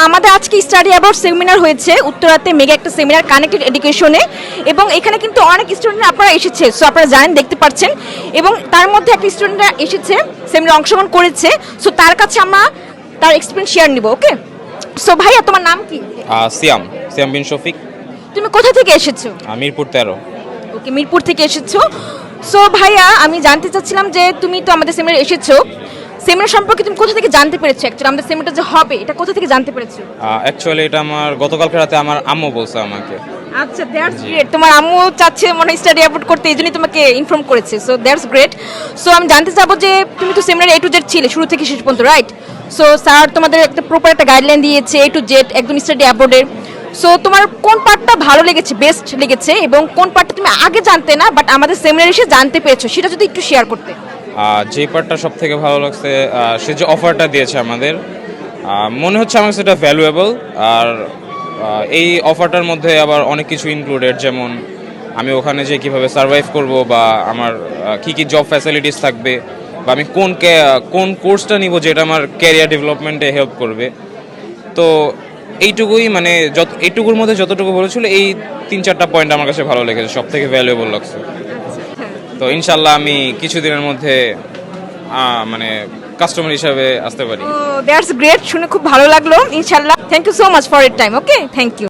আমাদের আজকে study about seminar হয়েছে উত্তরাতে মেগা একটা সেমিনার কানেক্টেড এডুকেশনে এবং এখানে কিন্তু অনেক স্টুডেন্ট আপনারা এসেছে সো আপনারা জানেন দেখতে পাচ্ছেন এবং তার মধ্যে একটা স্টুডেন্টরা এসেছে সেমিনার অংশগ্রহণ করেছে সো তার কাছে আমরা তার এক্সপিরিয়েন্স শেয়ার নিব ওকে সো ভাইয়া তোমার নাম কি সিয়াম সিয়াম বিন শফিক। তুমি কোথা থেকে এসেছো মিরপুর 13। ওকে মিরপুর থেকে এসেছো সো ভাইয়া আমি জানতে চাচ্ছিলাম যে তুমি তো আমাদের সেমিনারে এসেছো সেমিনার সম্পর্কে তুমি কোথা থেকে জানতে পেরেছো অ্যাকচুয়ালি আমাদের সেমিনারটা যে হবে এটা কোথা থেকে জানতে পেরেছো অ্যাকচুয়ালি এটা আমার গতকালকে রাতে আমার আম্মু বলছে আমাকে। আচ্ছা দ্যাটস গ্রেট তোমার আম্মু চাচ্ছে মনে স্টাডি অ্যাবাউট করতে এইজন্যই তোমাকে ইনফর্ম করেছে সো দ্যাটস গ্রেট সো আমি জানতে চাবো যে তুমি তো সেমিনার A to Z ছিলে শুরু থেকে শেষ পর্যন্ত রাইট সো স্যার তোমাদের একটা প্রপার একটা গাইডলাইন দিয়েছে A to Z একদম স্টাডি অ্যাবাউটের সো তোমার কোন পার্টটা ভালো লেগেছে বেস্ট লেগেছে এবং কোন পার্টটা তুমি আগে জানতে না বাট আমাদের সেমিনারে এসে জানতে পেরেছো সেটা যদি একটু শেয়ার করতে যে পার্টটা সব থেকে ভালো লাগছে সে যে অফারটা দিয়েছে আমাদের মনে হচ্ছে আমার সেটা ভ্যালুয়েবল। আর এই অফারটার মধ্যে আবার অনেক কিছু ইনক্লুডেড, যেমন আমি ওখানে যে কিভাবে সার্ভাইভ করব বা আমার কি কি জব ফ্যাসিলিটিস থাকবে বা আমি কোন কোর্সটা নিব যেটা আমার ক্যারিয়ার ডেভেলপমেন্টে হেল্প করবে। তো এইটুকুই মানে এইটুকুর মধ্যে যতটুকু বলেছিল এই 3-4টা পয়েন্ট আমার কাছে ভালো লেগেছে, সব থেকে ভ্যালুয়েবল লাগছে। তো ইনশাল্লাহ আমি কিছুদিনের মধ্যে মানে কাস্টমার হিসাবে আসতে পারি। দ্যাটস গ্রেট শুনে খুব ভালো লাগলো ইনশাআল্লাহ thank you so much for it time okay thank you